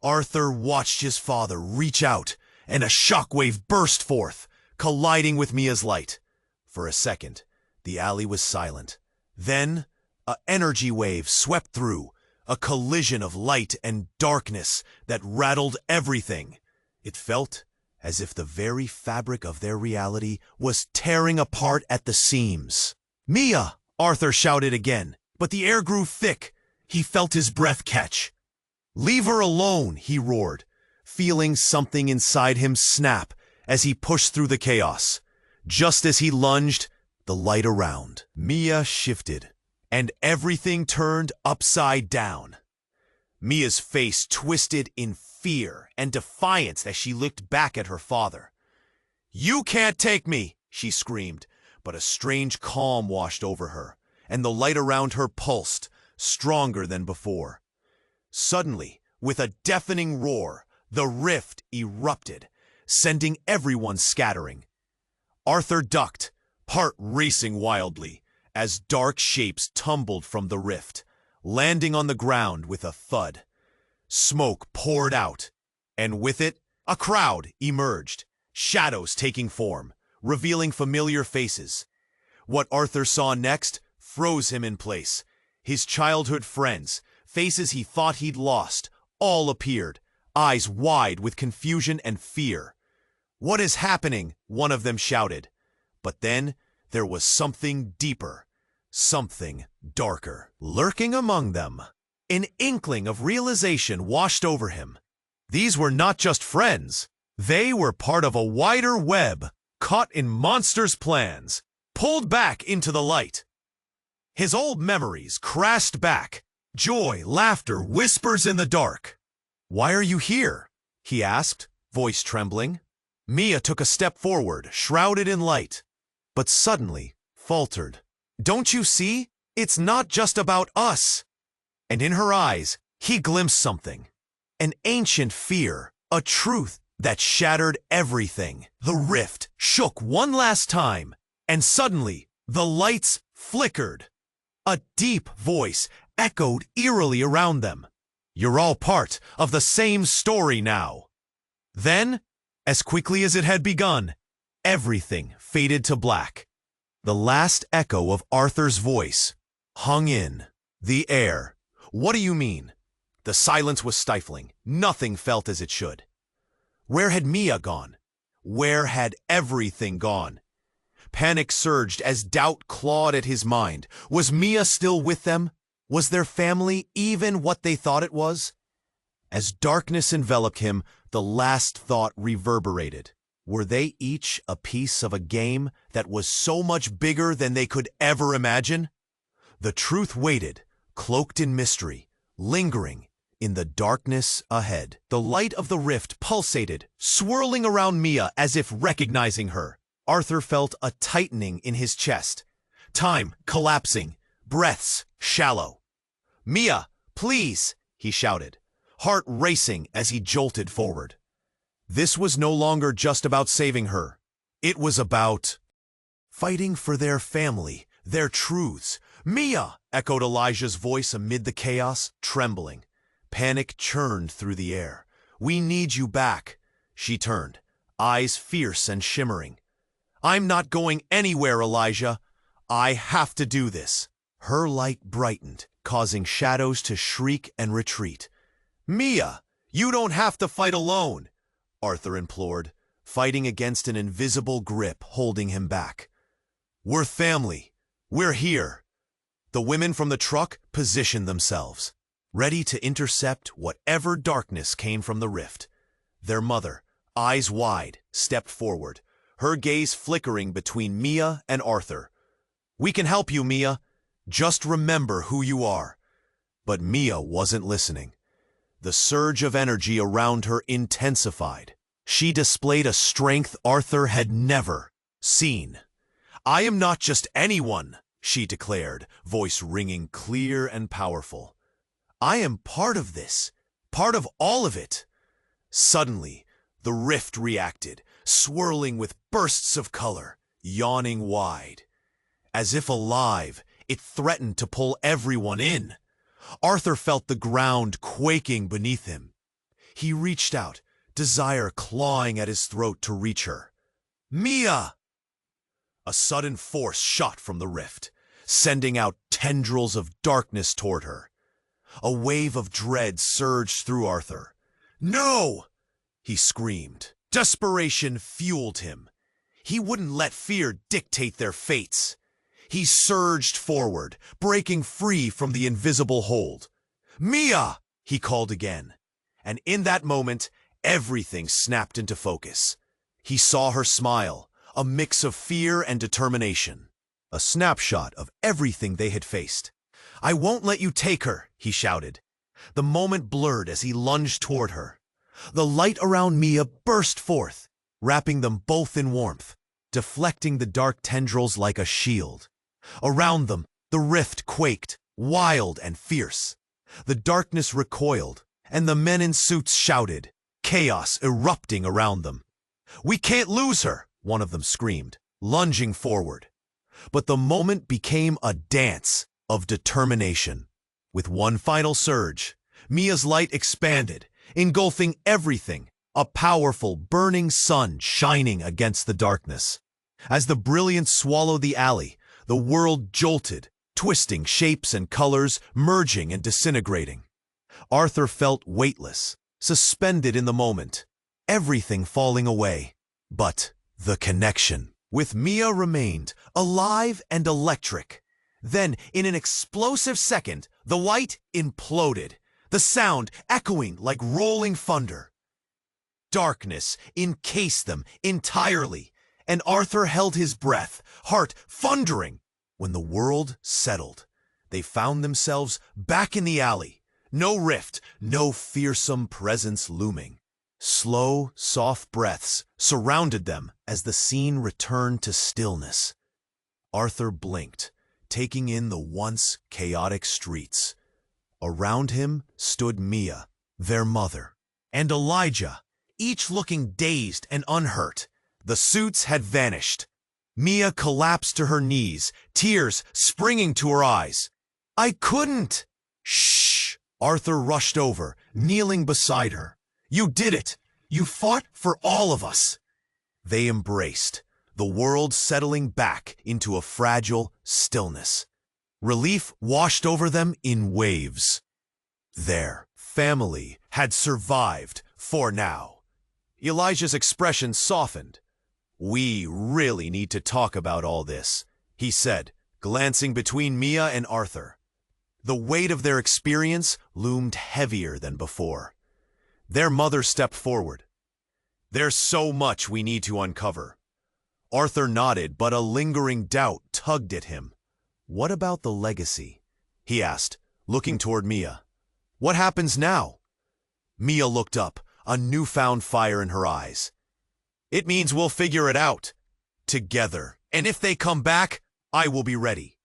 Arthur watched his father reach out, and a shockwave burst forth, colliding with Mia's light. For a second, the alley was silent. Then, an energy wave swept through, a collision of light and darkness that rattled everything. It felt as if the very fabric of their reality was tearing apart at the seams. "Mia!" Arthur shouted again, but the air grew thick. He felt his breath catch. "Leave her alone!" he roared, feeling something inside him snap as he pushed through the chaos. Just as he lunged, the light around Mia shifted, and everything turned upside down. Mia's face twisted in fear and defiance as she looked back at her father. "You can't take me!" she screamed, but a strange calm washed over her, and the light around her pulsed, stronger than before. Suddenly, with a deafening roar, the rift erupted, sending everyone scattering. Arthur ducked, heart racing wildly, as dark shapes tumbled from the rift, landing on the ground with a thud. Smoke poured out, and with it, a crowd emerged, shadows taking form, revealing familiar faces. What Arthur saw next froze him in place. His childhood friends, faces he thought he'd lost, all appeared, eyes wide with confusion and fear. "What is happening?" one of them shouted. But then, there was something deeper, something darker, lurking among them. An inkling of realization washed over him. These were not just friends. They were part of a wider web, caught in monsters' plans, pulled back into the light. His old memories crashed back. Joy, laughter, whispers in the dark. "Why are you here?" he asked, voice trembling. Mia took a step forward, shrouded in light, but suddenly faltered. "Don't you see? It's not just about us." And in her eyes, he glimpsed something. An ancient fear, a truth that shattered everything. The rift shook one last time, and suddenly the lights flickered. A deep voice echoed eerily around them. "You're all part of the same story now." Then, as quickly as it had begun, everything faded to black. The last echo of Arthur's voice hung in the air. "What do you mean?" The silence was stifling. Nothing felt as it should. Where had Mia gone? Where had everything gone? Panic surged as doubt clawed at his mind. Was Mia still with them? Was their family even what they thought it was? As darkness enveloped him, the last thought reverberated. Were they each a piece of a game that was so much bigger than they could ever imagine? The truth waited, cloaked in mystery, lingering in the darkness ahead. The light of the rift pulsated, swirling around Mia as if recognizing her. Arthur felt a tightening in his chest. Time collapsing, breaths shallow. "Mia, please," he shouted, heart racing as he jolted forward. This was no longer just about saving her. It was about fighting for their family, their truths. "Mia!" echoed Elijah's voice amid the chaos, trembling. Panic churned through the air. "We need you back." She turned, eyes fierce and shimmering. "I'm not going anywhere, Elijah. I have to do this." Her light brightened, causing shadows to shriek and retreat. "Mia, you don't have to fight alone," Arthur implored, fighting against an invisible grip holding him back. "We're family. We're here." The women from the truck positioned themselves, ready to intercept whatever darkness came from the rift. Their mother, eyes wide, stepped forward, her gaze flickering between Mia and Arthur. "We can help you, Mia. Just remember who you are." But Mia wasn't listening. The surge of energy around her intensified. She displayed a strength Arthur had never seen. "I am not just anyone," she declared, voice ringing clear and powerful. "I am part of this, part of all of it." Suddenly, the rift reacted, swirling with bursts of color, yawning wide. As if alive, it threatened to pull everyone in. Arthur felt the ground quaking beneath him. He reached out, desire clawing at his throat to reach her. "Mia!" A sudden force shot from the rift, sending out tendrils of darkness toward her. A wave of dread surged through Arthur. "No!" he screamed. Desperation fueled him. He wouldn't let fear dictate their fates. He surged forward, breaking free from the invisible hold. "Mia!" he called again. And in that moment, everything snapped into focus. He saw her smile, a mix of fear and determination. A snapshot of everything they had faced. "I won't let you take her," he shouted. The moment blurred as he lunged toward her. The light around Mia burst forth, wrapping them both in warmth, deflecting the dark tendrils like a shield. Around them, the rift quaked, wild and fierce. The darkness recoiled, and the men in suits shouted, chaos erupting around them. "We can't lose her," one of them screamed, lunging forward. But the moment became a dance of determination. With one final surge, Mia's light expanded, engulfing everything, a powerful, burning sun shining against the darkness. As the brilliance swallowed the alley, the world jolted, twisting shapes and colors, merging and disintegrating. Arthur felt weightless, suspended in the moment, everything falling away. But the connection. with Mia remained, alive and electric. Then, in an explosive second, the light imploded, the sound echoing like rolling thunder. Darkness encased them entirely, and Arthur held his breath, heart thundering. When the world settled, they found themselves back in the alley. No rift, no fearsome presence looming. Slow, soft breaths surrounded them as the scene returned to stillness. Arthur blinked, taking in the once chaotic streets. Around him stood Mia, their mother, and Elijah, each looking dazed and unhurt. The suits had vanished. Mia collapsed to her knees, tears springing to her eyes. "I couldn't!" "Shh!" Arthur rushed over, kneeling beside her. "You did it! You fought for all of us!" They embraced, the world settling back into a fragile stillness. Relief washed over them in waves. Their family had survived for now. Elijah's expression softened. "We really need to talk about all this," he said, glancing between Mia and Arthur. The weight of their experience loomed heavier than before. Their mother stepped forward. "There's so much we need to uncover." Arthur nodded, but a lingering doubt tugged at him. "What about the legacy?" he asked, looking toward Mia. "What happens now?" Mia looked up, a newfound fire in her eyes. "It means we'll figure it out. Together. And if they come back, I will be ready."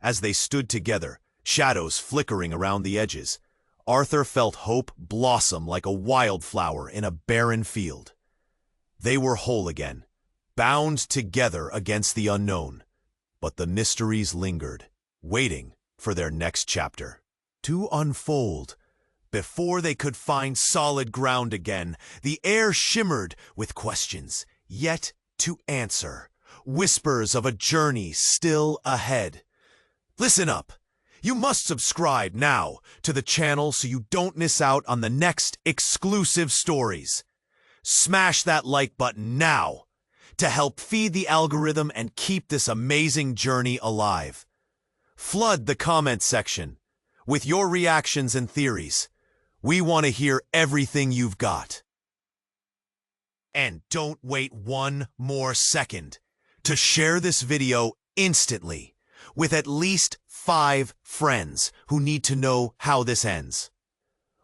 As they stood together, shadows flickering around the edges, Arthur felt hope blossom like a wildflower in a barren field. They were whole again, bound together against the unknown. But the mysteries lingered, waiting for their next chapter to unfold. Before they could find solid ground again, the air shimmered with questions yet to answer, whispers of a journey still ahead. Listen up. You must subscribe now to the channel so you don't miss out on the next exclusive stories. Smash that like button now to help feed the algorithm and keep this amazing journey alive. Flood the comment section with your reactions and theories. We want to hear everything you've got. And don't wait one more second to share this video instantly with at least 5 friends who need to know how this ends.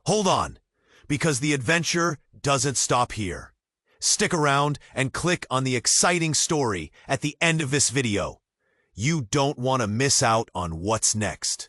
Hold on, because the adventure doesn't stop here. Stick around and click on the exciting story at the end of this video. You don't want to miss out on what's next.